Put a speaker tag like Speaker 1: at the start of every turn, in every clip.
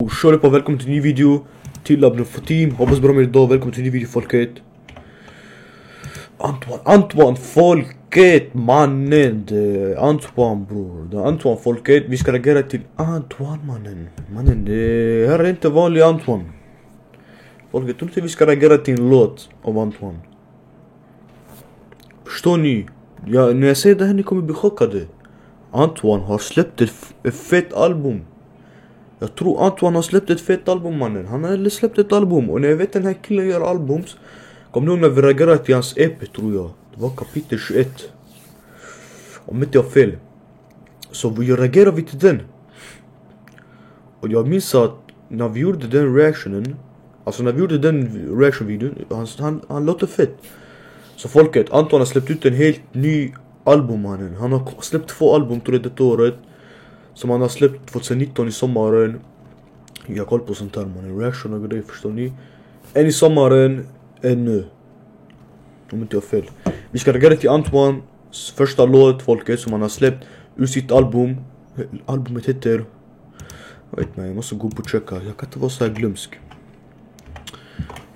Speaker 1: Kör på, välkommen till en ny video till Abdul Fatim. Hoppas bra med idag, välkommen till en ny video folket. Antoine folket, mannen. Antoine bror, det är Antoine folket. Vi ska reagera till Antoine mannen, det här är inte vanlig Antoine. Folket, tror inte vi ska reagera till en låt av Antoine. Förstår ni? När jag säger det här ni kommer bli chockade. Antoine har släppt ett fett album. Jag tror Antoine har släppt ett fett album mannen. Han har släppt ett album. Och när jag vet den här killen gör albums. Kom nu när vi reagerade till hans EP tror jag. Det var kapitel 21. Om inte jag fel. Så vi reagerade till den. Och jag minns att när vi gjorde den reactionen. Alltså när vi gjorde den reaction-videon. Han låter fett. Så folket, Antoine har släppt ut en helt ny album mannen. Han har släppt 2 album tror jag detta året. Som han har släppt 2019 i sommaren. Jag kollar på sånt här man. Reaction och grejer, förstår ni? En i sommaren, en nu. Om inte jag fel. Vi ska reagera till Antoines första låt folket som han har släppt ur sitt album. Albumet heter... jag måste gå på och checka. Jag kan inte vara så här glömsk.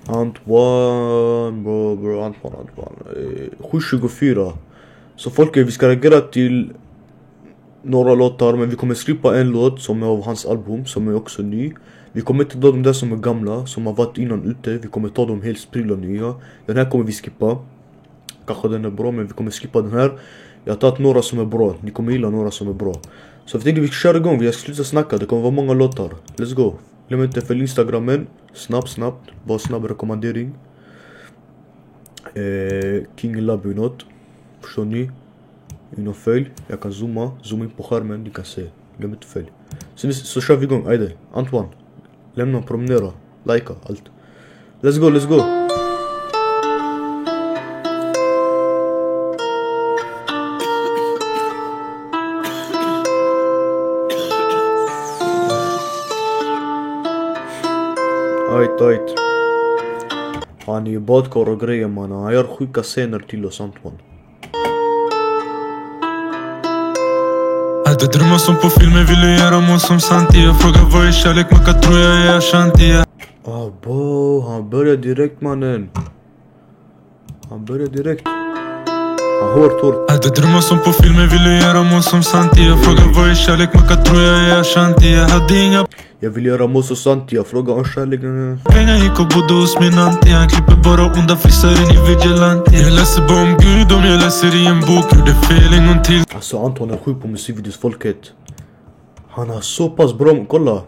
Speaker 1: Antoine, bro, Antoine. 724. Så folket, vi ska reagera till några låtar, men vi kommer skippa en låt som är av hans album, som är också ny. Vi kommer inte ta de där som är gamla, som har varit innan ute. Vi kommer ta dem helt sprilla nya. Den här kommer vi skippa. Kanske den är bra, men vi kommer skippa den här. Jag har tagit några som är bra. Ni kommer gilla några som är bra. Så vi tänker vi kör igång, vi ska sluta snacka. Det kommer vara många låtar. Let's go. Glöm inte följ Instagramen. Snabbt. Bara snabb rekommendering. King Love You Not. Förstår ni? Inom följ, jag kan zooma in på skärmen, ni kan se. Glöm inte följ. Så kör vi igång, ajde. Antoine, lämna, promenera, likea, allt. Let's go. Ajt. Han är ju badkar och grejer man. Han gör sjuka scener till oss Antoine.
Speaker 2: Hade drömmar som på filmer, ville göra mål som sant. Jag frågar vad är kärlek, man kan tro jag är Ashanti.
Speaker 1: Han börjar direkt mannen. Han hårt.
Speaker 2: Hade drömmar som på filmer, ville göra mål som sant. Jag frågar vad är kärlek, man kan tro jag är Ashanti. Jag hade inga...
Speaker 1: Jag vill göra mål som sant, jag frågar om kärlek.
Speaker 2: Pengar gick och bodde hos min anti. Han klipper bara onda fissar in i vigilante. Jag läser bara om Gud om jag läser i en bok. Gjorde fel en gång till.
Speaker 1: Alltså Anton är sjuk på musikvideos folket. Han har så pass bra, kolla.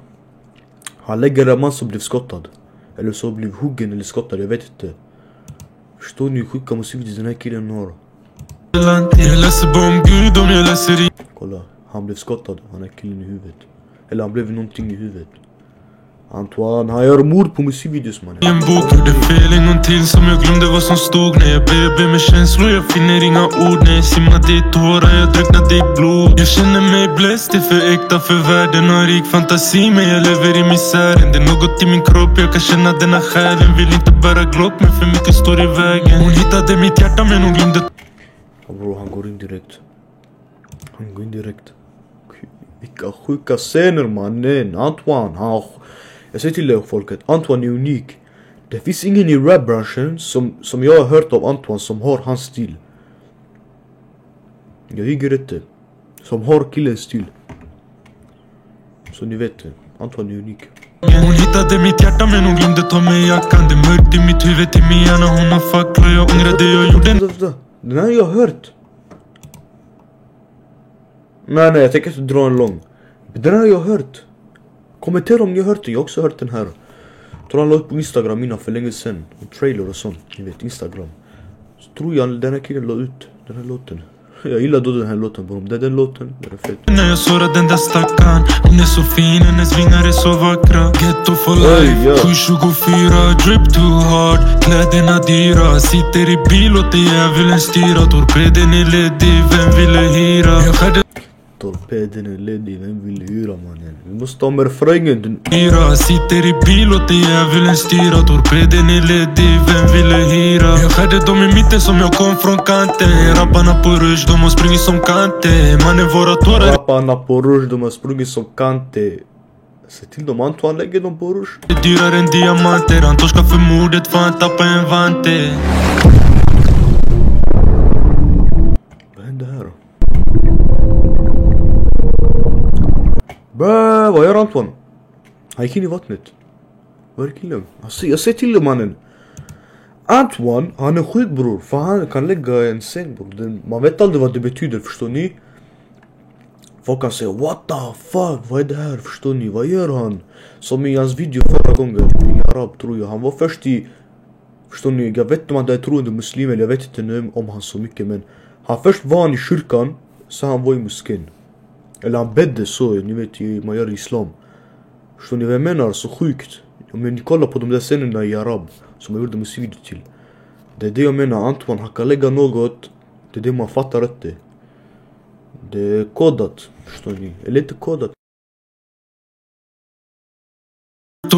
Speaker 1: Han lägger en man som blev skottad. Eller så blev huggen eller skottad, jag vet inte. Förstår ni hur sjuka musikvideos den här killen har?
Speaker 2: Jag läser bara om Gud om jag läser i...
Speaker 1: Kolla, han blev skottad, han är killen i huvudet. Eller han blev någonting i huvudet. Antoine, han gör mord på musikvideos man.
Speaker 2: I en bok gjorde fel en gång till som jag glömde vad som stod. När jag bebbe med känslor, jag finner inga ord. När jag simmade i tårar, jag drunknade i blod. Jag känner mig blessed, det är för äkta för världen. Har rik fantasi, men jag lever i misären. Det är något i min kropp, jag kan känna denna själen. Vill inte bära glock, men för mycket står i vägen. Hon hittade mitt hjärta, men hon glömde...
Speaker 1: Bro, han går in direkt. Vilka sjuka scener mannen. Antoine, jag säger till er folket, Antoine är unik. Det finns ingen i rapbranschen som jag har hört av Antoine som har hans stil. Jag hygger inte. Som har killens stil. Så ni vet det, Antoine är unik.
Speaker 2: Hon hittade mitt hjärta men hon glömde ta mig jackan. Det är mörkt i mitt huvud, i min hjärna. Hon har facklat, jag ångrar det jag gjorde.
Speaker 1: Den här jag har hört. Nej, jag tänker inte dra en lång. Den här jag har hört. Kommentera om ni har hört den, jag har också hört den här. Jag tror han la upp på Instagram innan för länge sedan. En trailer och sånt, ni vet, Instagram. Så tror jag den här killen la ut den här låten. Jag gillar då den här låten bro. Det är den låten, det är fett.
Speaker 2: När jag sårar den där stackan. Hon är så fin, hennes vingar är så vackra. Ghetto for life, 724. Drip too hard, kläderna dyra. Sitter i bil, låter djävulen styra. Torpeden är ledig, vem ville hyra? Jag skärde...
Speaker 1: Torpeden är ledig, vem vill hyra mannen? Vi måste ha med refrängen.
Speaker 2: Sitter i bil, låter djävulen styra. Torpeden är ledig, vem ville hyra? Jag skärde dem i mitten som jag kom från kanten. Rapparna på rush, de har sprungit som kante. Mannen våra tårar.
Speaker 1: Rapparna på rush, de har sprungit som kante. Se till dem Antoine, lägger dem på rush.
Speaker 2: Det är dyrare än diamanter. Han torskar för mordet för han tappar en vante.
Speaker 1: Vad händer här då? Vad gör Antoine? Han gick in i vattnet. Vad är killen? Jag ser till mannen. Antoine, han är sjuk bror. För han kan lägga en säng bror. Man vet aldrig vad det betyder, förstår ni? Folk kan säga what the fuck, vad är det här, förstår ni? Vad gör han? Som i hans video förra gången i arab tror jag. Han var först i, förstår ni? Jag vet inte om han är troende muslim eller jag vet inte nu om han så mycket. Men han först var han i kyrkan, så han var i moskén. Eller han bedde så, ni vet man gör i islam. Förstår ni vad jag menar? Så sjukt. Om ni kollar på de där scenerna i arab som jag gjorde musikvideo till. Det är det jag menar, Antoine, han kan lägga något. Det är det man fattar rätt det. Det är kodat, förstår ni? Eller inte kodat.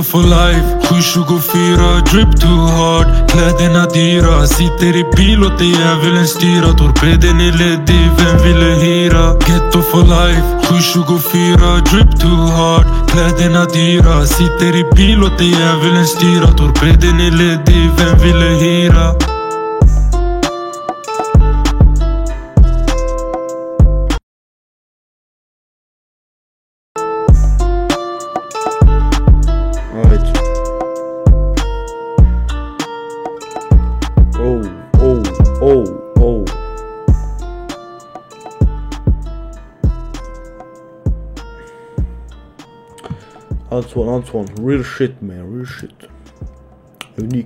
Speaker 2: For life, 724, drip too hard. Kläderna dyra, sitter i bil och det djävulen styra. Torpeden är ledig, vem ville hyra? Ghetto for life, 724, drip too hard. Kläderna dyra, sitter i bil och det djävulen styra. Torpeden är ledig, vem ville hyra?
Speaker 1: Antoine, real shit man, real shit.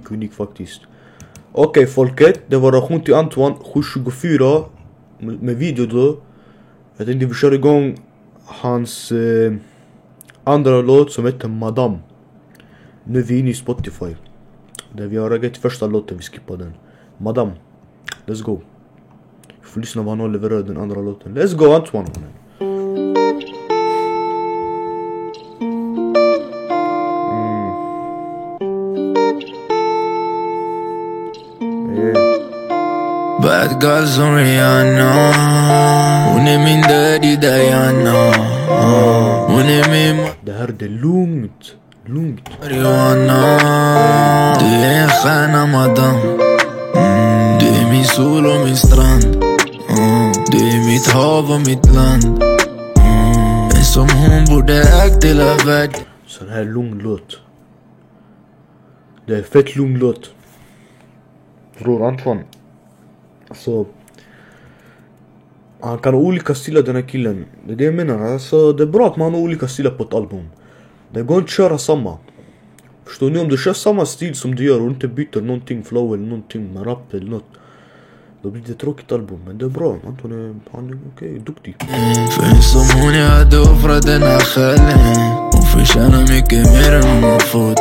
Speaker 1: Unik faktiskt. Okej folket, det var reaktion till Antoine 724 med video då. Jag tänkte vi kör igång hans andra låt som heter Madame. Nu är vi inne i Spotify. Där vi har reagerat till första låten, vi skippar den. Madame, let's go. Vi får lyssna vad han har levererat den andra låten. Let's go Antoine.
Speaker 3: Bad girl som Rihanna. Hon är min daddy Diana. Hon är min
Speaker 1: det här är lugnt.
Speaker 3: marijuana. Du är en stjärna madame. Du är min sol och min strand. Du är mitt hav och mitt land. En som hon borde ägt hela världen.
Speaker 1: Så det här är lugn låt. Det är fett lugn låt. Bror Antoine. Alltså, han kan ha olika stilar den här killen. Det är det jag menar. Alltså, det är bra att man har olika stilar på ett album. Det går inte att köra samma. Förstår ni? Om du kör samma stil som du gör och inte byter någonting, flow eller någonting med rap eller något, då blir det ett tråkigt album. Men det är bra. Anton han är okej, duktig.
Speaker 3: För en som hon jag hade offrat den här själen. Hon förtjänar mycket mer än hon har fått.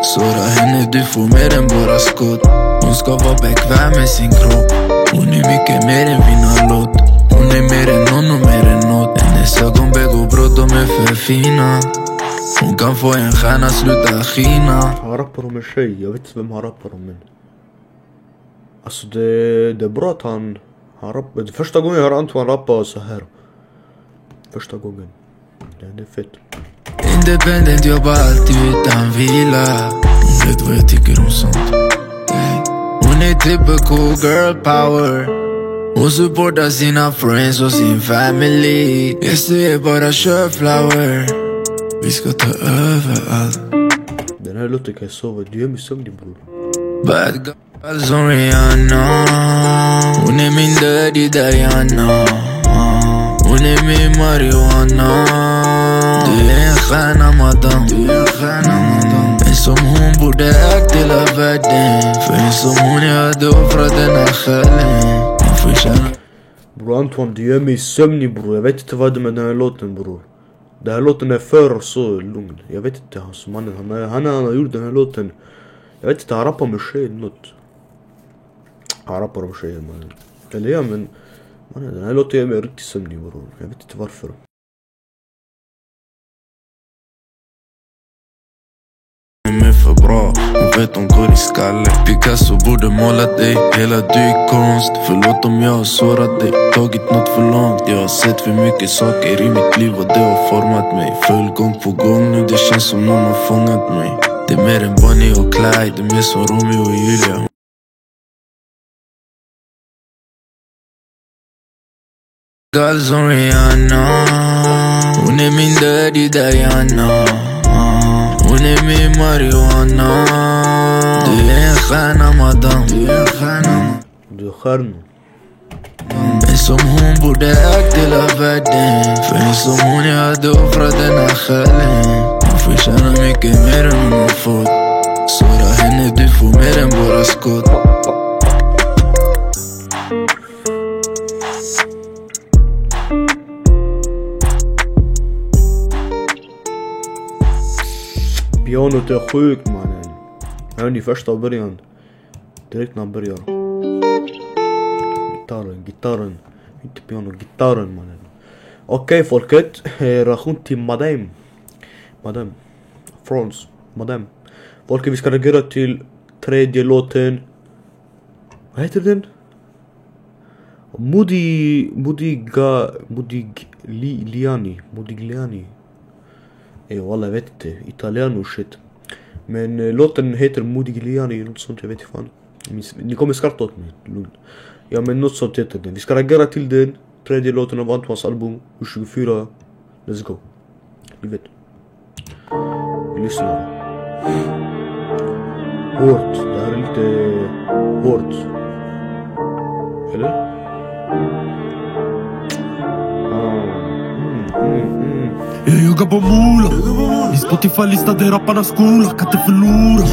Speaker 3: Såra henne, du får mer än bara skott. Hon ska vara bekväm med sin kropp. Hon är mycket mer än vinnarlåt. Hon är mer än någon och mer än något. Hennes ögon begår brott, de är för fina. Hon kan få en stjärna sluta skina.
Speaker 1: Han rappar om en tjej, jag vet inte vem han rappar om men alltså det är bra att han rappar. Första gången jag hör Antoine rappa så här. Första gången. Det är fett.
Speaker 3: Independent, jobbar alltid utan vila. Hon vet vad jag tycker om sånt. Hon är typical girl power. Hon supportar sina friends och sin family. Yes, du är bara körflower. Vi ska ta över allt.
Speaker 1: Den här låten kan jag sova. Du gör mig sömnig bror.
Speaker 3: Bad girl som Rihanna. Hon är min daddy Diana. Hon är min marijuana. Du är en stjärna madame. En som hon borde ägt hela världen. För en som hon jag hade offrat den här själen. Hon förtjänar.
Speaker 1: Bror Antoine, du gör mig sömnig bror. Jag vet inte vad det är med den här låten bror. Den här låten är för så lugn. Jag vet inte, alltså, han har gjort den här låten. Jag vet inte, han rappar med tjejer något. Han rappar om tjejer man. Eller ja men den här låten gör mig riktigt sömnig bror. Jag vet inte varför.
Speaker 3: Hon är för bra. Hon vet de går i skalle. Picasso borde måla dig, hela du är konst. Förlåt om jag har sårat dig, tagit något för långt. Jag har sett för mycket saker i mitt liv och det har format mig. Föll gång på gång nu, det känns som någon har fångat mig. Det är mer än Bonnie och Clyde, det är mer som Romeo och Julia. Gal som Rihanna, hon är min daddy Diana. Hon är min marijuana. Du är en stjärna madam, du är en stjärna.
Speaker 1: Du är stjärna.
Speaker 3: En som hon borde ägt hela världen. För en som hon jag hade offrat den här själen. Hon förtjänar mycket mer än hon har fått. Såra henne, du får mer än bara skott.
Speaker 1: Pianot är sjukt mannen. Jag hörde i första början. Direkt när han börjar. Gitarren. Inte piano, gitarren mannen. Okej folket. Relation till Madame. France. Madame. Folket, vi ska reagera till tredje låten. Vad heter den? Modigliani. Walla jag vet inte, italiano shit. Men låten heter Modigliani, något sånt, jag vet inte fan. Ni kommer skratta åt mig, lugn. Ja men något sånt heter den. Vi ska reagera till den tredje låten av Antoines album, 24. Let's go. Ni vet. Vi lyssnar. Hårt, det här är lite hårt. Eller?
Speaker 2: Jag joggar på Mola. I Spotify-lista där rapparna skola. Kan inte förlora.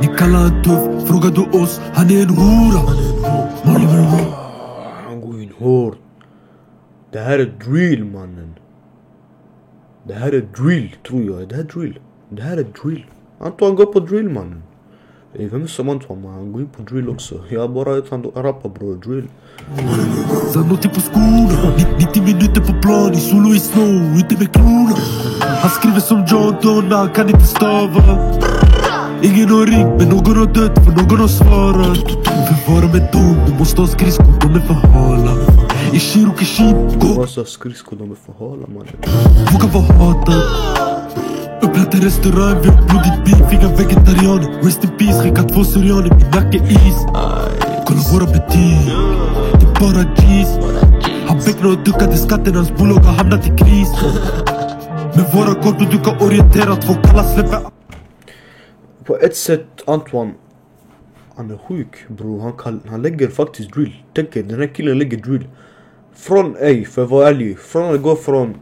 Speaker 2: Ni kallar han tuff, frågar du oss, han är en hora.
Speaker 1: Han går in hårt. Det här är drill mannen. Det här är drill tror jag. Det här är drill. Antoine går på drill mannen. Vem är som Antoine man? Han går in på drill också. Jag bara vet han rappar bro, drill.
Speaker 2: Zanotti på skorna, 90 minuter på plan, i solo i snow, inte med klona. Han skriver som John Donne, kan inte stava. Ingen har ringt, men någon har dött, för någon har svarat. Förvara med dom, du måste ha skridskor, de är för hala. I Shirokishin,
Speaker 1: gå. Måste ha skridskor, de är för hala mannen.
Speaker 2: Våga vara hatad. Öppnat en restaurang, vi har blodigt beef, inga vegetarianer. Rest in peace, skicka 2 syrianer, min nacke is. Kolla våra betyg, det är bara G's. Han becknar och duckade skatten, hans bolag har hamnat i kris. Med våra konto du kan orientera, 2 kalla släpper.
Speaker 1: På ett sätt Antoine, han är sjuk bro, han lägger faktiskt drill. Tänk er, den här killen lägger drill. Från för att vara ärlig, från att gå från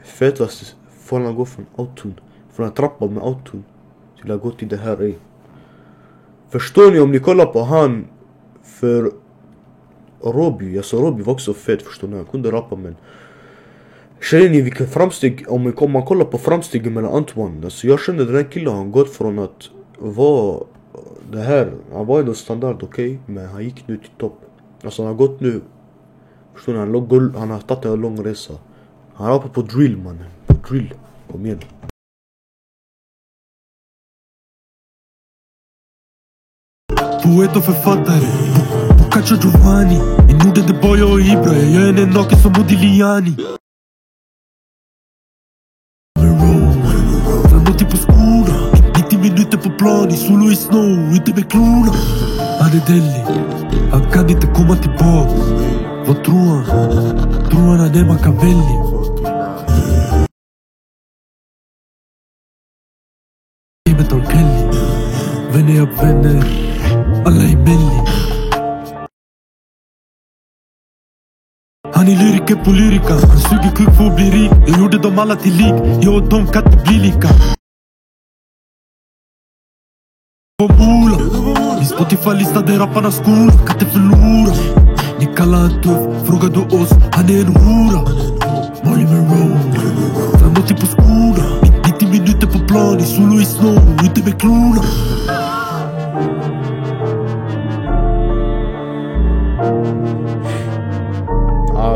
Speaker 1: fetaste, från att gå från autotune, från att trappa med autotune till att gå till det här Förstår ni om ni kollar på han för Robbie, alltså Robbie var också fett förstår ni, han kunde rappa men känner ni vilka framsteg, om man kollar på framstegen mellan Antoine, alltså jag kände den här killen han gått från att vara det här, han var ändå standard okej, men han gick nu till topp. Alltså han har gått nu, förstår ni, han har tagit en lång resa. Han rappar på drill mannen, på drill, kom igen.
Speaker 2: Poet och författare, Boccaccio Giovanni. I Norden det bara jag och Ibra, jag gör henne naken som Modigliani. Zanotti på skorna, 90 minuter på plan, i solo i snow, inte med klona. Han är Delhi, han kan inte komma tillbaka. Vad tror han? Tror han är Machiavelli? Gamet av Kelly, vänner av vänner, alla är Melli. Han är lyriker på lyrika, han suger kuk för att bli rik. Jag gjorde dem alla till lik, jag och de kan inte bli lika. På Mola, i Spotify-lista där rapparna skola, kan inte förlora. Ni kallar han tuff, frågar du oss, han är en hora. Molly Monroe, Zanotti på skorna, 90 minuter på plan, i solo i snow, inte med klona.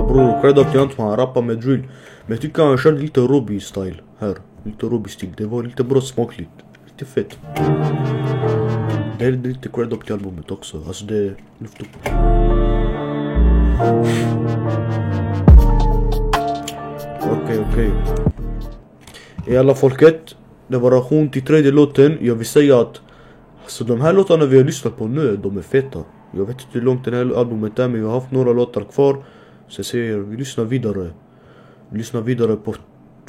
Speaker 1: Bror, credit till Antoine, han rappar med drill. Men jag tycker han körde lite Robbie-style här. Lite Robbie-stil, det var lite bra smakligt. Lite fett. det är lite cred upp till albumet också. Alltså det lyft upp. Okej. I alla folket, det var relation till tredje låten. Jag vill säga att alltså de här låtarna vi har lyssnat på nu, de är feta. Jag vet inte hur långt den här albumet är, men vi har haft några låtar kvar. Så jag säger, vi lyssnar vidare. Vi lyssnar vidare på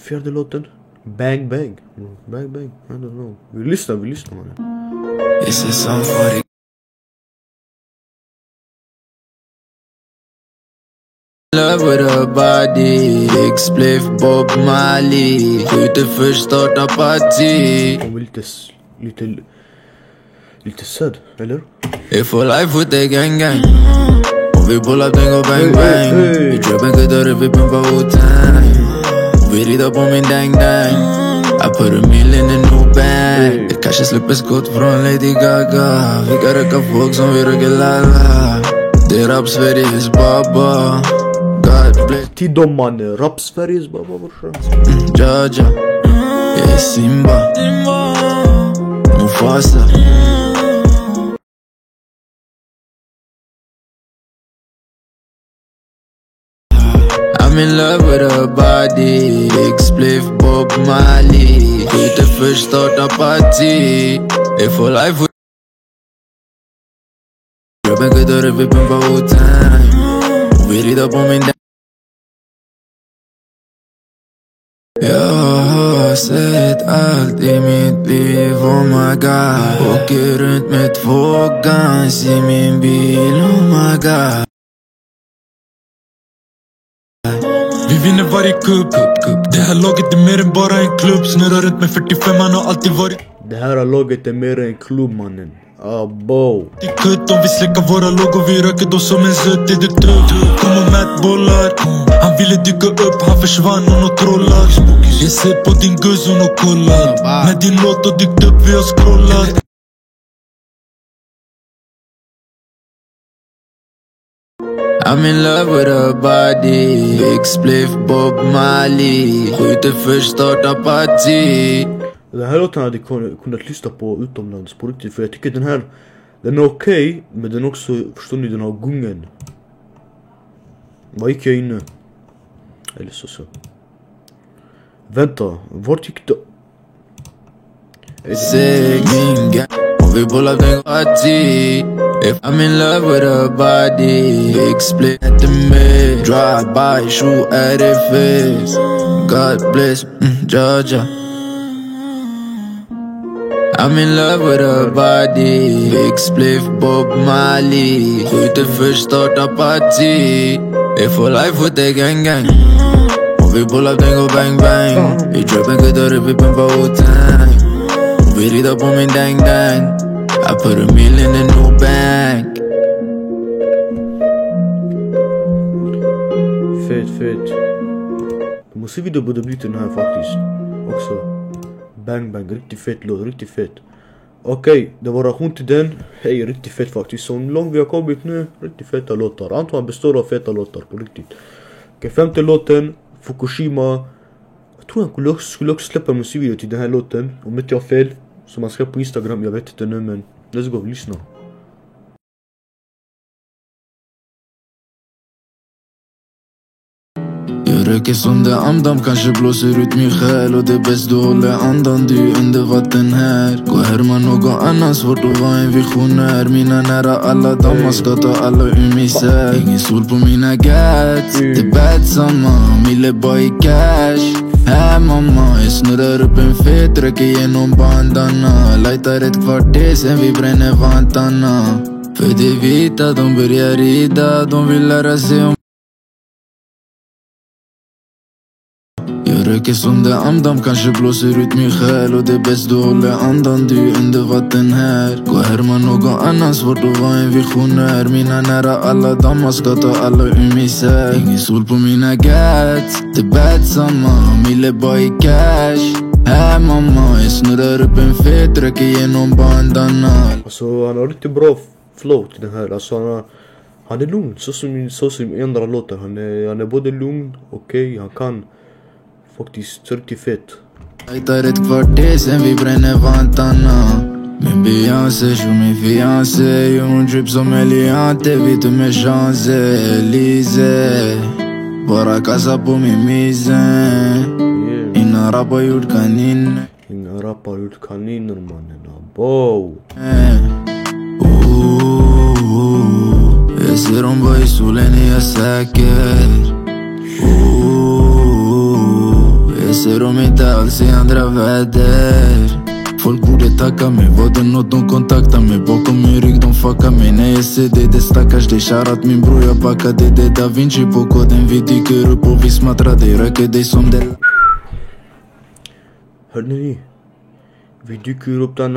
Speaker 1: fjärde låten. Bang Bang. Bang Bang, I don't know. Vi lyssnar mannen.
Speaker 3: This is somebody. Love with a body. Big spliff Bob Marley. Skjuter först, starta party.
Speaker 1: De är lite sad, eller?
Speaker 3: If for life with the gang gang. Om vi pull up den går bang bang. Vi trappan kuddar vi pumpar Wu-Tang. Vi rider på min dang dang. I put a meal in a new bag. Det kanske släpper skott från Lady Gaga. Vi kan röka folk som vi röker lala. Det är rap Sveriges baba. God bless.
Speaker 1: Till dem mannen, rap Sveriges baba brorsan.
Speaker 3: Jaja. Jag är Simba. Mufasa. I'm in love with her body. Big spliff Bob Marley. Skjuter först, starta party. If for life with Grabben kuddar vi pumpar Wu-Tang. Vi rider på min dang. Jag har sett allt i mitt liv, oh my god. Åker runt med 2 guns i min bil, oh my god.
Speaker 2: Vi vinner varje kupp. Det här laget är mer än bara en klubb. Snurrar runt med 45, han har alltid varit.
Speaker 1: Det här laget är mer än en klubb mannen. Abo.
Speaker 2: Det är kutt om vi släcker våra logor. Vi röker då som en sutt. Är du trött? Kom och mät bollar. Han ville dyka upp, han försvann och nåt trollar. Jag ser på din guzz och nåt kollat. När din låt har dykt upp, vi har scrollat.
Speaker 3: I'm in love with her body. Big spliff Bob Marley. Skjuter först, starta party.
Speaker 1: Den här låten hade jag kunnat lyssna på utomlands på riktigt. För jag tycker den är okej, men den också, förstår ni, den har gungen. Var gick jag inne? Eller så. Vänta, vart gick det?
Speaker 3: We pull up den party. If I'm in love with her body. Big split at the mid. Drive by, shoot at it face. God bless, Georgia. I'm in love with her body. Big spliff Bob Marley. Skjuter först, starta party. If for life with the gang gang. Om vi pull up den går bang bang. Vi trappen kuddar vi pumpar Wu-Tang. Vi rider på min dang dang. I put a meal in a new bank.
Speaker 1: Fet. Musikvideo borde bli den här faktiskt. Också. Bang bang, riktigt fet låt, riktigt fet. Okej, det var reaktion till den. Hej, riktigt fet faktiskt. Så långt vi har kommit nu, riktigt feta låtar. Antoine består av feta låtar på riktigt. Okej, femte låten, Fukushima. Jag tror han skulle också släppa en musikvideo till den här låten. Om inte jag har fel. Som man skrev på Instagram, jag vet inte nu, men let's go, lyssna.
Speaker 3: Jag röker som det andam, kanske blåser ut min själ. Och det är bäst du håller andan, du är under vatten här. Gå härma någon annan, svårt att vara en visionär. Mina nära alla dammar ska ta alla ur misär. Ingen sol på mina gats, det är bad samma. Mille bara i cash. Här mamma, jag snurrar upp en fet, röker genom bandana. Lightar ett kvarter, sen vi bränner vantarna. För det vita, de börjar rida, de vill lära sig om. Jag röker som det andam, kanske blåser ut min själ. Och det är bäst du håller andan, du är under vatten här. Gå härma någon annan, svårt att vara en visionär. Mina nära alla dammar ska ta alla ur misär. Ingen sol på mina gats, det är bad samma. Mille bara i cash. Här mamma, jag snurrar upp en fet, röker genom bandana.
Speaker 1: Alltså han har riktigt bra flow till den här. Alltså han är lugn, så som i andra låtar. Han är både lugn, okej, han kan faktiskt riktigt fett.
Speaker 3: Lightar ett kvarter, sen vi bränner vantarna. Min Beyoncé, show min fiancé. Gör hon drip som Eliante, vet du med chance. Elise, bara kassa på min misen. Innan rap har gjort kaniner.
Speaker 1: Inga rap har gjort kaniner mannen. Abo.
Speaker 3: Jag ser dem bara i solen, är jag säker. Jag ser dem inte alls i andra väder. Folk borde tacka mig, var det något de kontaktar mig? Bakom min rygg de fuckar mig. När jag ser det stackars dig. Shoutout min bror, jag backade det Da Vinci på koden. Vi dyker upp och vi smattrar dig. Röker dig som det.
Speaker 1: Hörde ni? Vi dyker upp där.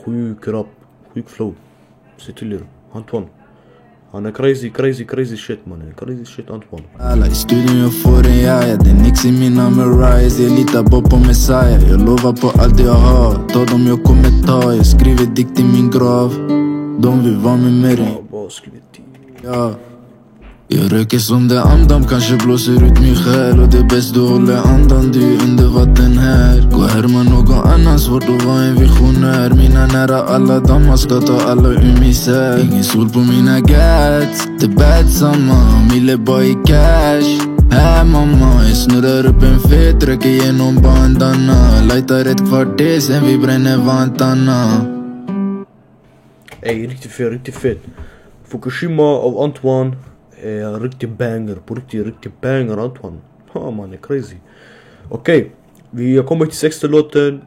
Speaker 1: Sjuk rap. Sjuk flow. Se till er. Antoine. Han är crazy shit mannen. Crazy shit Antoine.
Speaker 3: Alla i studion jag får en jaja. Det är nix i mina Mariahs. Jag litar bara på Messiah. Jag lovar på allt jag har. Ta dem jag kommer ta. Jag skriver dikt i min grav. De vill vara med mig. Ja. Jag röker som det andam, kanske blåser ut min själ. Och det är bäst du håller andan, du är under vatten här. Gå härma någon annan, svårt att vara en visionär. Mina nära alla dammar ska ta alla ur misär. Ingen sol på mina gats, det är bad samma. Mille bara i cash. Här mamma, jag snurrar upp en fet, röker genom bandana. Lightar ett kvarter, sen vi bränner vantarna.
Speaker 1: Ey, riktigt fet. Fukushima av Antoine. Riktig banger, på riktig banger Antoine. Man är crazy. Okej, vi har kommit till 6:e låten.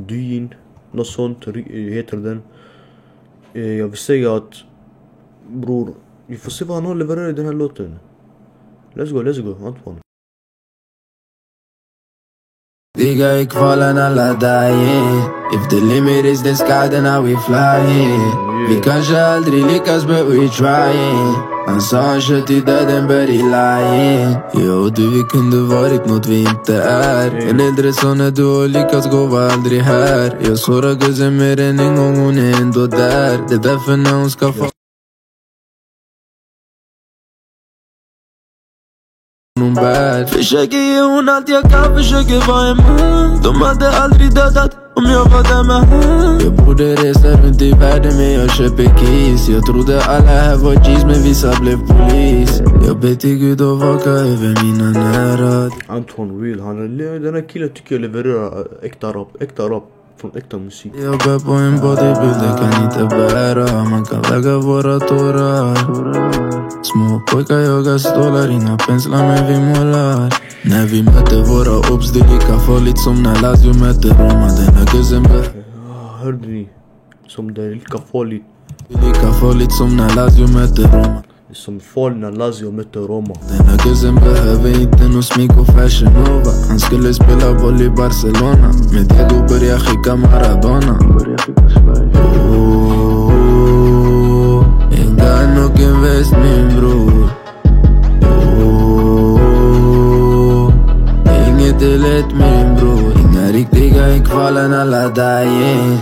Speaker 1: Dyin, något sånt heter den. Jag vill säga att bror, vi får se vad han har levererat i den här låten. Let's go Antoine.
Speaker 3: Digga i kvalen alla dying. If the limit is the sky then are we flying. Vi kanske aldrig lyckas but we trying. Han sa han kört i döden but he lying. Jag och du vi kunde varit något vi inte är. En äldre son när du har lyckats gå var aldrig här. Jag sårar guzzen mer än en gång, hon är ändå där. Det är därför när hon ska få hon bär. Försöker ge hon allt jag kan, försöker vara en man. De hade aldrig dödat om jag var där med han. Jag borde resa runt i världen men jag köper keys. Jag trodde alla här var G's men vissa blev polis. Jag ber till Gud och vaka över mina nära.
Speaker 1: Antoine real, den här killen tycker jag levererar äkta rap från äkta musik.
Speaker 3: Jag bär på en bodybuilder, kan inte bära. Man kan väga våra tårar. Små pojkar jagar stålar, inga penslar men vi målar. När vi möter våra obs, det är lika farligt som när Lazio möter Roma. Den här guzzen
Speaker 1: hörde ni? Som det är lika farligt.
Speaker 3: Det är lika farligt som när Lazio möter Roma.
Speaker 1: Det är som farligt när Lazio möter Roma.
Speaker 3: Den här guzzen behöver inte någon smink och fashion nova. Han skulle spela boll i Barcelona. Men Diego börjar skicka Maradona. En gun och en väst min bror. Inget är lätt min bror. Inga riktiga i kvalen alla dying.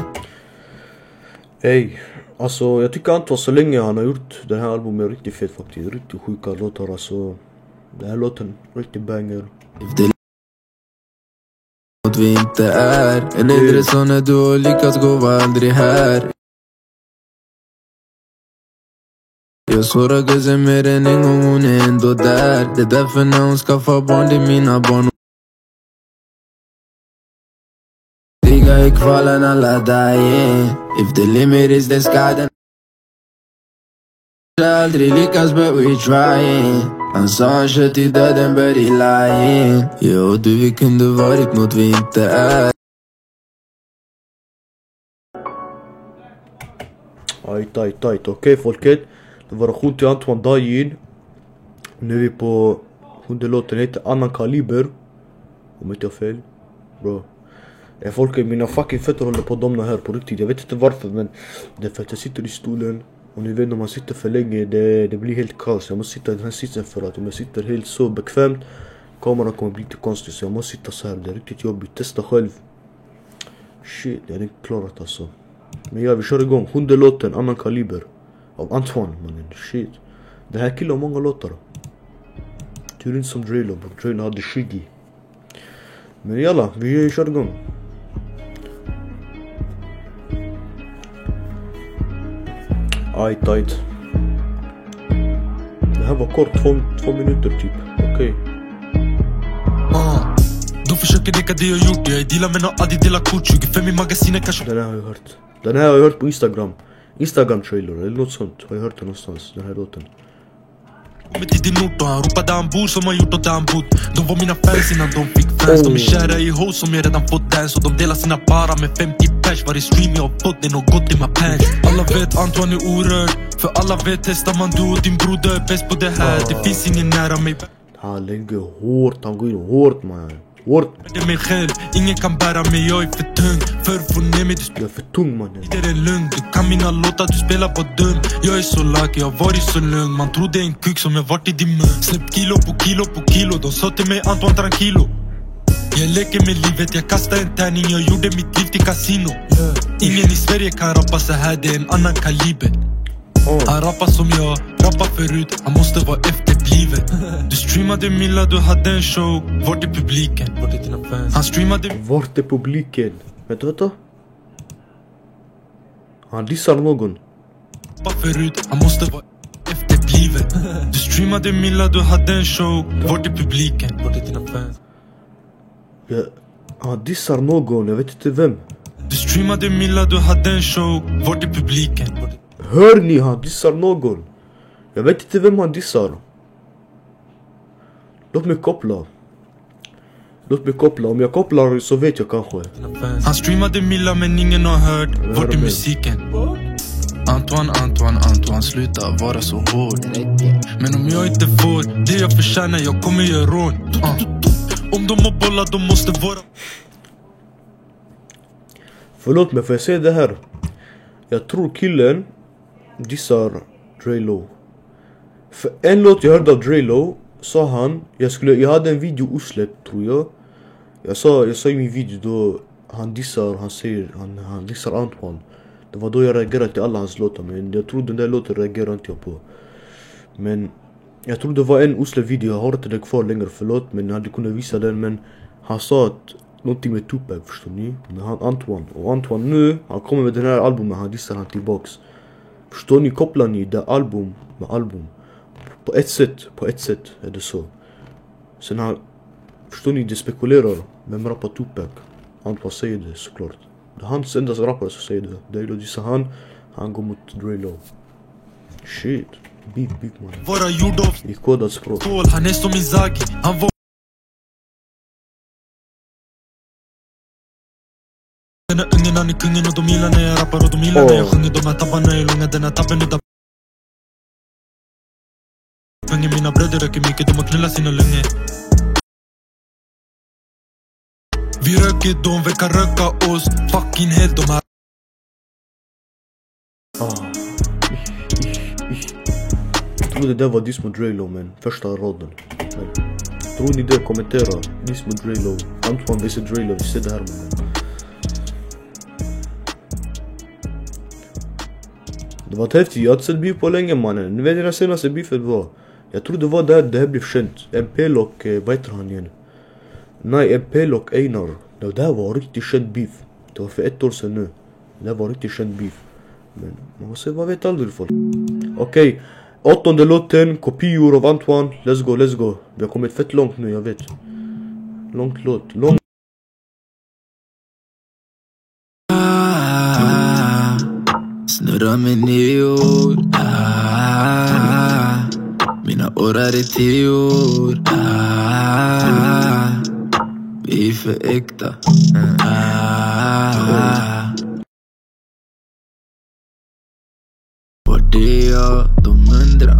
Speaker 1: Ey, alltså jag tycker Antoine så länge han har gjort den här albumet är riktigt fet faktiskt. Riktigt sjuka låtar alltså. Den här låten, riktigt banger.
Speaker 3: Något vi inte är. En äldre son när du har lyckats gå var aldrig här. Jag sårar guzzen mer än en gång, hon är ändå där. Det är därför när hon skaffar barn, det är mina barn. Digga i kvalen alla dying. If the limit is the sky then aldrig lyckas but we trying. Han sa han kört i döden but he lying. Jag och du vi kunde varit något vi inte är.
Speaker 1: Ajt. Okej folket. Det var relation till Antoine Dyin. Nu är vi på 7:e låten, heter Annan Kaliber. Om inte jag fel. Bro. Folket, mina fucking fötter håller på att domna här på riktigt. Jag vet inte varför men det är för att jag sitter i stolen. Och ni vet när man sitter för länge det blir helt kaos. Jag måste sitta i den här sitsen för att om jag sitter helt så bekvämt kameran kommer bli lite konstig. Så jag måste sitta så här. Det är riktigt jobbigt. Testa själv. Shit, jag är inte klarat alltså. Men ja, vi kör igång. 7:e låten, Annan Kaliber. Av Antoine, mannen. Shit. Den här killen har många låtar. Tur inte som Drelo. Drelo hade 20. Men jalla, vi kör igång. Ajt. Det här var kort, 2 minuter typ. Okej.
Speaker 2: De försöker neka det jag gjort. Jag är dealar men har aldrig delat kort. 25 i magasinet kanske.
Speaker 1: Den här har jag hört. Den här har jag hört på Instagram. Instagram trailer eller något sånt. Har jag hört det någonstans, den här låten.
Speaker 2: Kommer till din ort och han ropar där han bor som han gjort och där han bott. De var mina fans innan de fick fans. De är kära i hoes som jag redan fått dance. Och de delar sina bara med 50 pers. Varje stream jag har fått det är något gott i my pants. Alla vet Antoine är orörd. För alla vet testar man du och din broder är bäst på det här. Det finns ingen nära mig.
Speaker 1: Han lägger hårt, han går in hårt man. Hårt.
Speaker 2: Det är mig själv, ingen kan bära mig, jag är för tung. För att få ner mig,
Speaker 1: Jag är för tung mannen.
Speaker 2: det är lugn, du kan mina låtar, du spelar på dum. Jag är så lucky, jag har varit så lugn. Man tror det är en kuk som jag varit i din mun. Släpp kilo på kilo på kilo. De sa till mig Antoine tranquilo. Jag leker med livet, jag kastar en tärning. Jag gjorde mitt liv till casino. Ingen i Sverige kan rappa så här, det är en annan kaliber. Han rappar som jag rappar förut. Han måste vara efterbliven. Du streamade Milla, du hade en show. Vart är publiken? Vart är dina fans? Han streamade.
Speaker 1: Vart är publiken? Vänta. Han dissar någon.
Speaker 2: Förut, han måste vara efterbliven. Du streamade Milla, du hade en show. Vart är publiken? Vart är dina fans?
Speaker 1: Han dissar någon, jag vet inte vem.
Speaker 2: Du streamade Milla, du hade en show. Vart är publiken?
Speaker 1: Hör ni, han dissar någon. Jag vet inte vem han dissar. Låt mig koppla. Om jag kopplar så vet jag kanske.
Speaker 2: Han streamade Milla men ingen har hört. Vart är musiken? Antoine, sluta vara så hård. Men om jag inte får det jag förtjänar, jag kommer göra rån. Om de har bollat, de måste vara.
Speaker 1: Förlåt mig, får jag säga det här? Jag tror killen dissar Drelo. För en låt jag hörde av Drelo sa han, jag hade en video osläppt tror jag. Jag sa i min video då han dissar Antoine. Det var då jag reagerade till alla hans låtar, men jag tror den där låten reagerade inte jag på. Men jag tror det var en osläppt video, jag har inte det kvar längre, förlåt, men jag hade kunnat visa den. Men han sa att någonting med Tupac, förstår ni? Men han Antoine nu, han kommer med den här albumet, han dissar han tillbaks. Förstår ni, kopplar ni det album med album? På ett sätt är det så. Sen han, förstår ni, det spekulerar vem rappar Tupac. Antoine säger det såklart. Det är hans endast rappare som säger det. Drelo dissar han går mot Drelo. Shit, big man.
Speaker 2: Vara gjord av
Speaker 1: i kodat språk.
Speaker 2: Han är som Inzaghi, han var. Den här ungen, han är kungen och de gillar när jag rappar och de gillar när jag sjunger. De här tabbarna är långa, den här tabben är där. Mina bröder röker mycket, de har knullat sina lungor. Vi röker, de verkar röka oss. Fucking hell, de här.
Speaker 1: Jag tror det där var diss mot Drelo, men första raden. Tror ni det? Kommentera. Diss mot Drelo. Antoine visar Drelo, vi ser det här mannen. Det var häftigt, jag har inte sett beef på länge mannen. Ni vet den senaste beefet var. Jag tror det var där det här blev känt. MPL och vad heter han igen? Nej, MPL och Einar. Det där var riktigt känt beef. Det var för 1 år sedan nu. Det var riktigt känt beef. Men man måste bara veta aldrig folk. Okej, 8:e låten, kopior av Antoine. Let's go. Vi har kommit fett långt nu, jag vet. Långt låt,
Speaker 3: Snurra med nyår. Mina år är i 10 år. Vi är för äkta. Var det jag de undrar?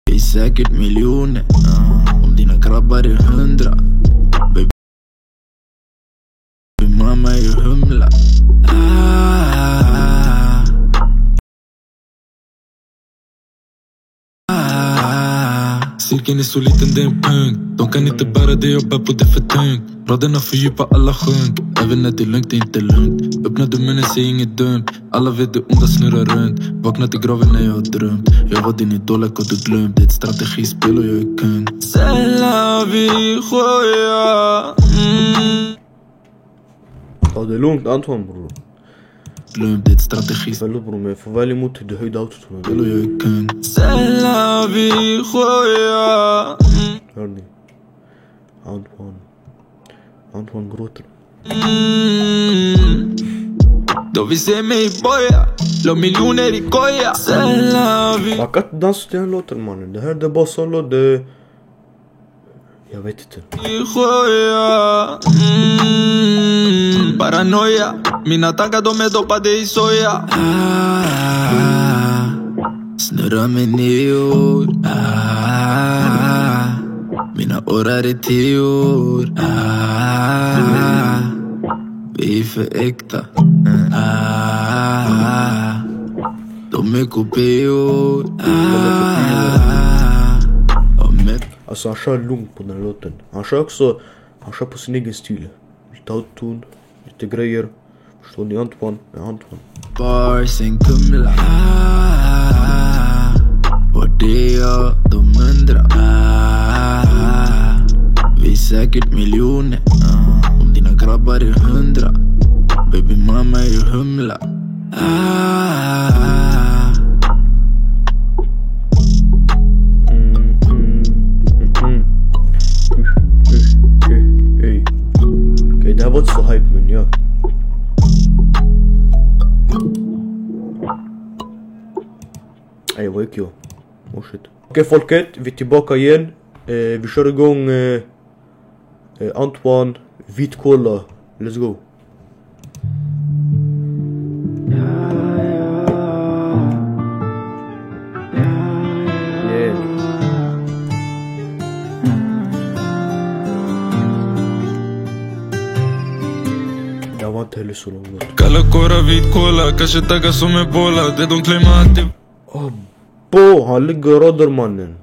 Speaker 3: Vi är säkert miljoner. Om dina grabbar är 100. Mamma är humla.
Speaker 2: Cirkeln är så liten, det är en punkt. De kan inte bära det, jag bär på det för tungt. Raderna fördjupar, alla sjönk. Även när det är lugnt, det är inte lugnt. Öppnade munnen, säger inget dumt. Alla vet det onda snurrar runt. Vaknade i graven när jag har drömt. Jag var din idol, och du glömt. Det är ett strategispel och jag är kung.
Speaker 3: Sälla vi sjöja.
Speaker 1: Ta det lugnt Anton bror.
Speaker 3: Glöm det strategi.
Speaker 1: Förlåt bror men jag får väl emot det höjda autotune.
Speaker 3: Eller jag är kung. Sälla vi sjöja.
Speaker 1: Hör ni? Antoine gråter.
Speaker 3: Då vi ser mig boja. Lå miljoner i koja. Sälla vi.
Speaker 1: Man kan inte dansa till den låten mannen. Det här det är bara solo, det... Jag vet inte.
Speaker 3: Paranoia. Mina tankar de är dopade i soja. Snurrar med neor. Mina årar är 10 år. Vi är för äkta. De är kopior.
Speaker 1: Alltså han kör lugnt på den här låten. Han kör på sin egen stil. Lite autotune, lite grejer. Förstår ni Antoine? Ja, Antoine.
Speaker 3: Bars en kumla. Vad det är de undrar. Vi är säkert miljoner. Om dina grabbar är 100. Baby mamma är humla.
Speaker 1: Okej, det här var inte så hype men ja. Ej, vad gick jag? Oh shit. Okej folket, vi är tillbaka igen. Vi kör igång Antoine, vit cola. Let's go. Jag var inte heller så långt.
Speaker 2: Kalla kåra, vit cola, kanske tagga som ebola. Det de claimar alltid.
Speaker 1: Bo, han ligger råder mannen.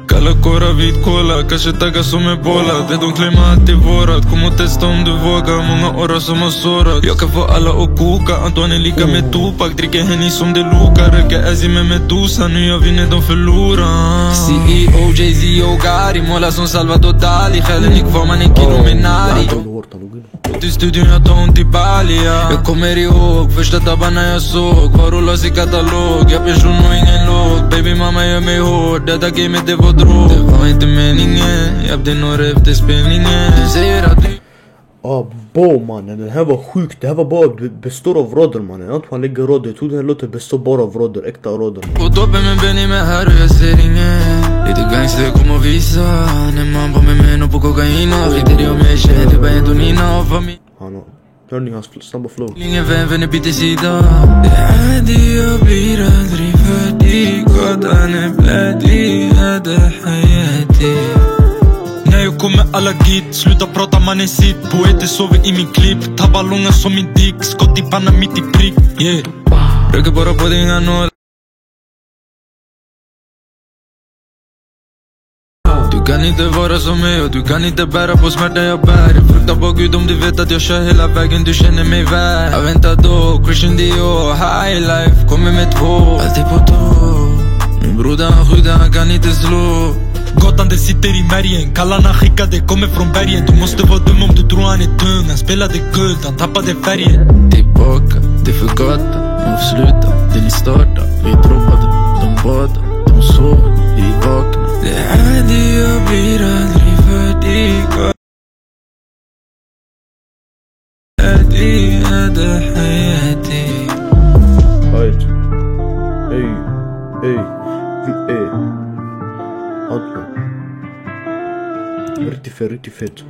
Speaker 2: Kalla kåra, vit cola, kanske tagga som ebola. Det de claimar alltid vårat. Kom och testa om du vågar, många årar som har sårat. Jag kan få alla att koka, Antoine är lika med Tupac. Dricker Henny som det lokar, röker Azzy med Medusa. Nu jag vinner, de förlorar.
Speaker 3: CEO, Jay-Z och Gary. Måla som Salvador Dali. Själen gick kvar, man är Illuminati. I studion jag tar ont i Bali, ja. Jag kommer ihåg första tabbarna jag såg. Var rullas i katalog. Jag person och ingen låg. Baby mamma gör mig hård. Detta gamet det var drog. Det var inte meningen. Jag blev några efter spelningen. Du säger att du...
Speaker 1: Bo mannen, den här var sjuk. Det här var bara består av råder mannen. Antoine lägger råder. Jag tror den här låten består bara av råder. Äkta råder.
Speaker 3: På toppen med Benny med här och jag ser ingen. Lite gangster kom och visa. När man var med män och på kokaina. Skiter i om jag är känd, det var Antonina och familj.
Speaker 1: Hör ni hans snabba flow.
Speaker 3: Ingen vän byter sida. Det är det jag blir aldrig färdig. Gatan är blödig, hade hayati.
Speaker 2: När jag kommer alla git, sluta prata mannen sitt. Poeter sover i min klipp, tabbar långa som min dick. Skott i pannan mitt i prick, yeah.
Speaker 3: Röker bara på dina nål. Du kan inte vara som mig och du kan inte bära på smärta jag bär. Jag fruktar på Gud om du vet att jag kör hela vägen, du känner mig värd. Jag väntar då, Christian Dior, high life, kommer med 2. Alltid på tå. Min broder han skjuter, han kan inte slå.
Speaker 2: Gatan det sitter i märgen, kallarna skickade, kommer från bergen. Du måste vara dum om du tror han är tung. Han spelade guld, han tappade färgen.
Speaker 3: Tillbaka, det är för gata, man får sluta, det ni startar. Vi droppade, de badar, de sover, vi är vakna. Det är det jag blir aldrig färdig. Adi, hade hayati.
Speaker 1: Right. Ey, vi är Antoine. Riktigt fett.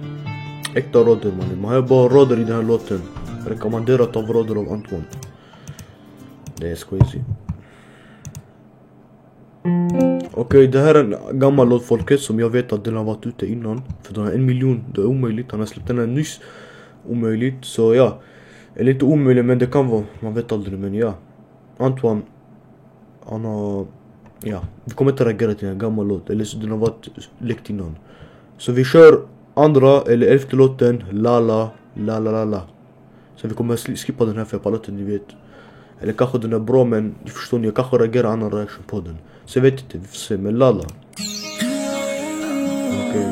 Speaker 1: Äkta råder mannen. Man har bara råder i den här låten. Rekommenderat av råder av Antoine. Det är crazy. Okej, det här är en gammal låt folket som jag vet att den har varit ute innan. För den har 1 miljon, det är omöjligt. Han har släppt den här nyss. Omöjligt, så ja. Eller inte omöjligt men det kan vara, man vet aldrig men ja. Antoine, han har... Ja, vi kommer inte reagera till en gammal låt. Eller så den har varit läckt innan. Så vi kör andra eller 11:e låten. La la la la la la. Så vi kommer skippa den här för jag pallar inte, ni vet. Eller kanske den är bra men förstår ni, jag kanske reagerar annan reaction på den. Så jag vet inte, vi får se, men la la. Okej.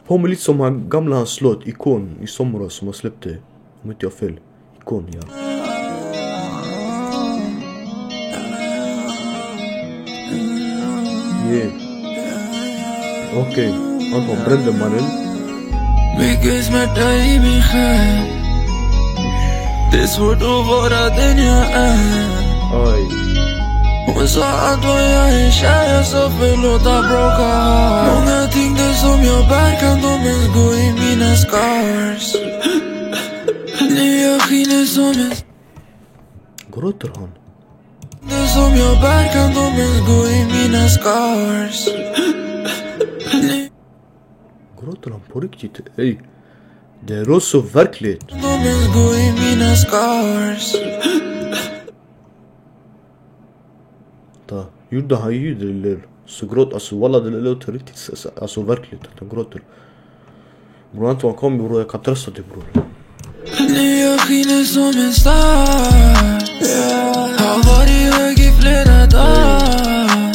Speaker 1: Påminner lite som han gamla hans låt Ikon i somras som han släppte. Om inte jag fel. Ikon, ja. Yeah. Okej, Anton brände mannen.
Speaker 3: Mycket smärta i min själ. Det är svårt att vara den jag är.
Speaker 1: Aj.
Speaker 3: Hon sa att vad jag är kär, jag sa förlåt att bråka heart. Många ting det som jag bär, kan de ens gå i mina scars. Nu jag skiner som en...
Speaker 1: Gråter han?
Speaker 3: Det som jag bär, kan de ens gå i mina scars.
Speaker 1: Gråter han på riktigt? Ey. Det är så verkligt.
Speaker 3: De ens gå i mina scars.
Speaker 1: Gjorde han ljud eller så gråt, alltså walla det låter riktigt alltså verkligt att han gråter. Bror Anton kom bror, jag kan trösta dig bror.
Speaker 3: Nu jag skiner som en star. Har varit hög i flera dagar.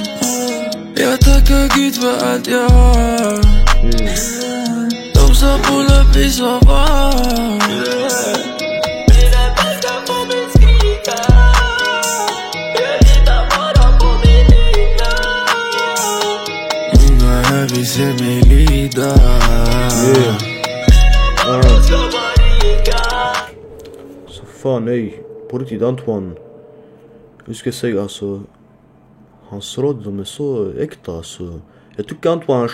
Speaker 3: Jag tackar Gud för allt jag har. De sa pull up, vi sa var. Vi ser mig lida.
Speaker 1: Så fan ej. På riktigt Antoine. Hur ska jag säga alltså. Hans råd de är så äkta alltså. Jag tycker Antoine.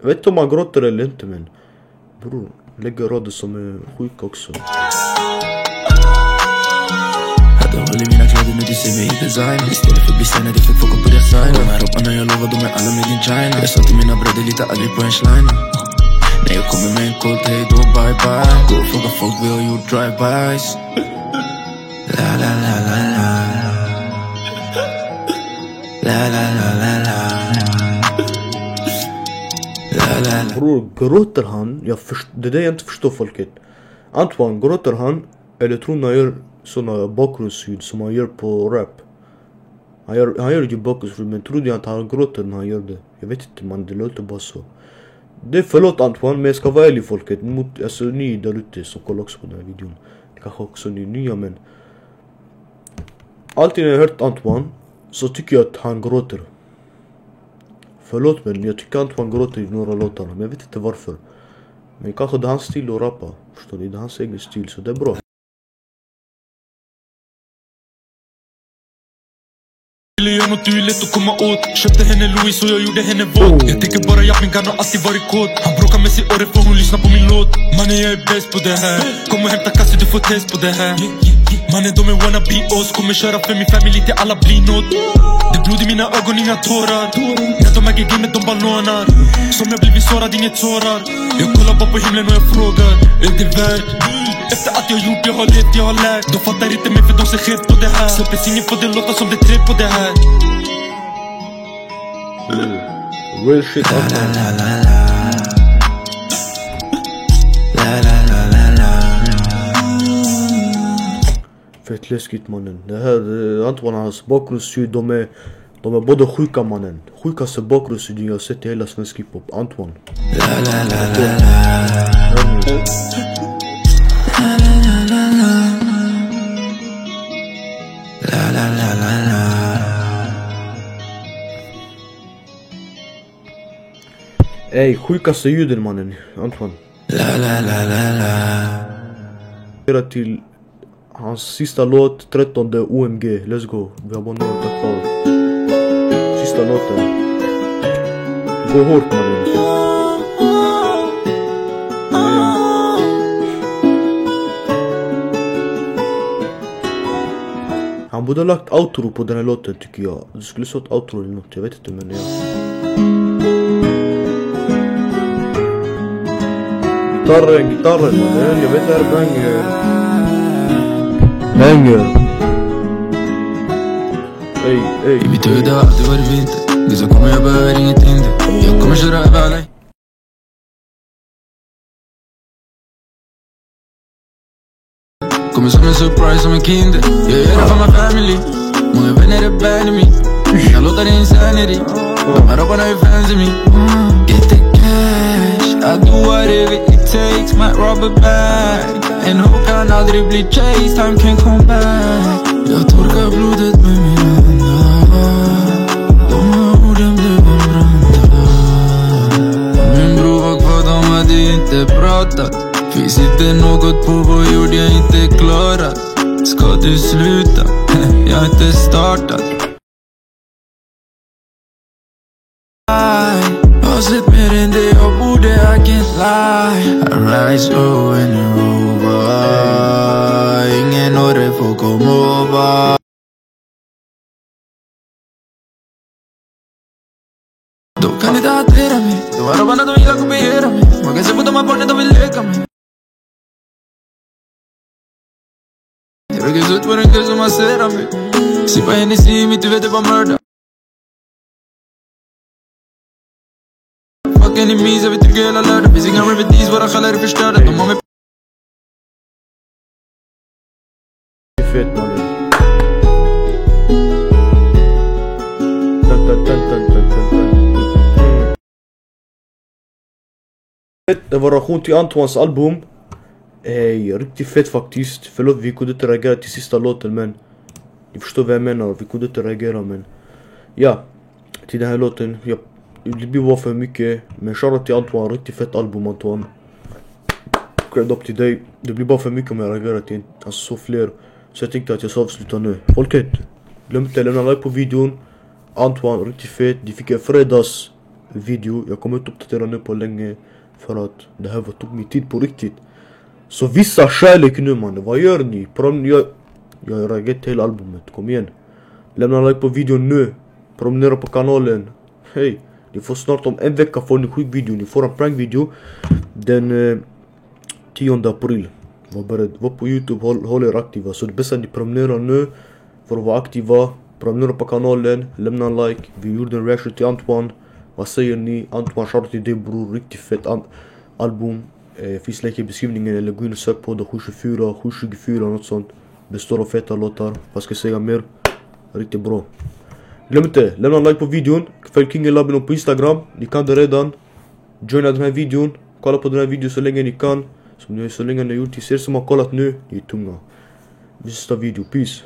Speaker 1: Jag vet inte om han gråter eller inte men. Bror. Lägger råd som är sjuk också.
Speaker 3: Hade hållit mina kläder nu du ser mig i design. Istället för bestämna det fick folk på deras sign. De här ropparna jag lovar de är alla med din China. Jag sa till mina bröder lita aldrig på en slime. När jag kommer med en cold hej då bye bye. Gå och fråga folk vi har gjort drive-bys. La la la la la. La la la la la. La la la.
Speaker 1: Bror gråter han? Det är det jag inte förstår folket. Antoine gråter han? Eller tror han gör såna bakgrundsljud som han gör på rap. Han gör ju bakgrundsljud men trodde jag att han gråter när han gör det. Jag vet inte man, det låter bara så. Det är förlåt Antoine men jag ska vara ärlig folket. Mot, alltså ni där ute som kollar också på den här videon. Kanske också ni nya men. Alltid när jag hört Antoine så tycker jag att han gråter. Förlåt men jag tycker Antoine gråter i några låtar. Men jag vet inte varför. Men kanske det är hans stil att rappa. Förstår ni? Det är hans egen stil så det är bra.
Speaker 2: Ville göra något du är lätt att komma åt. Köpte henne Louis och jag gjorde henne våt. Jag tänker bara jag min har alltid varit kåt. Han bråkar med sig året för hon lyssnar på min låt. Mannen jag är bäst på det här. Kom och hämta kasse du får test på det här. Mannen de är wanna be oss. Kommer köra för min familj till alla blir nåt. Det blod i mina ögon, inga tårar. När de äger gamet de bara lånar. Som jag blivit sårad, inget sårar. Jag kollar bara på himlen och jag frågar. Är det värt? Efter att jag gjort, jag har levt, jag har lärt. De fattar inte mig för de ser skevt på det här. Släppes ingen får det låta som det tre på det här.
Speaker 1: Real shit Antoine.
Speaker 3: La la la la. La la la la la.
Speaker 1: Fett läskigt mannen. Det här Antoine hans bakgrundsljud de är både sjuka mannen. Sjukaste bakgrundsljud jag har sett i hela svensk hiphop. Antoine.
Speaker 3: La la la la la. La la la la la.
Speaker 1: Ey, sjukaste ljuden mannen, Antoine.
Speaker 3: La la la la la.
Speaker 1: Till hans sista låt, 13 OMG, let's go. Vi har bara några kvar. Sista låten. Gå hårt mannen. Han borde ha lagt outro på den här låten tycker jag. Det skulle stått outro eller något, jag vet inte men ja. Gitarren mannen, jag vet det här är banger. Ey.
Speaker 3: I mitt huvud har alltid varit vinter. Det som kommer jag behöver inget hinder. Jag kommer köra över alla. Kommer som en surprise, som en kinder. Jag gör det för my family. Många vänner är bad i mig. Jag låter det insanity. De här rapparna är fans i mig. Get the cash. I do whatever it takes, might rob a bank. En hook kan aldrig bli chased, time can come back. Jag torkar blodet med mina handar. De här orden blev en branda. Min bror var kvar, de hade inte pratat. Finns inte något på vad gjorde jag inte klarat. Ska du sluta? Jag har inte startat. Jag har sett mer än det jag borde, I can't lie. I rise low in a rover. Ingen order får komma över. Då kan inte hantera mig. De här robbarna, de gillar kopiera mig. Man kan se på de här barnen, de vill leka mig. Jag röker ut för en kille som masserar mig. Sippa Hennessy i mitt huvud, det var mörda. Fuck enemies, jag vill trycka hela lördag. Finns inga remedies, våra själar är förstörda. De har mig.
Speaker 1: Fett mannen. Det var reaktion till Antoines album. Riktigt fett faktiskt. Förlåt, vi kunde inte reagera till sista låten, men ni förstår vad jag menar. Vi kunde inte reagera, men ja, till den här låten, det blir bara för mycket. Men shoutout till Antoine, riktigt fett album Antoine. Cred up till dig. Det blir bara för mycket om jag reagerar till så fler. Så jag tänkte att jag ska avsluta nu. Folket, glöm inte att lämna like på videon. Antoine, riktigt fett. De fick en fredags video. Jag kommer inte uppdatera nu på länge. För att det här tog min tid på riktigt. Så vissa kärlek nu man. Vad gör ni? Jag har reagerat till hela albumet. Kom igen. Lämna like på videon nu. Promenera på kanalen. Hej. Ni får snart om en vecka får ni sjuk video. Ni får en prank video. Den 10 april. Var på YouTube. Håll er aktiva. Så det bästa ni promenerar nu. För att vara aktiva. Promenera på kanalen. Lämna en like. Vi gjorde en reaction till Antoine. Vad säger ni? Antoine, shoutout till dig bror. Riktigt fett album. Finns länk i beskrivningen. Eller gå in och sök på det. 724, 724 något sånt. Består av feta låtar. Vad ska jag säga mer? Riktigt bra. Glöm inte, lämna en like på videon. Följ King Labino på Instagram. Ni kan det redan. Joina den här videon. Kolla på den här videon så länge ni kan. Så länge ni har gjort. Till er som har kollat nu. Ni är tunga. Vi ses nästa video. Peace.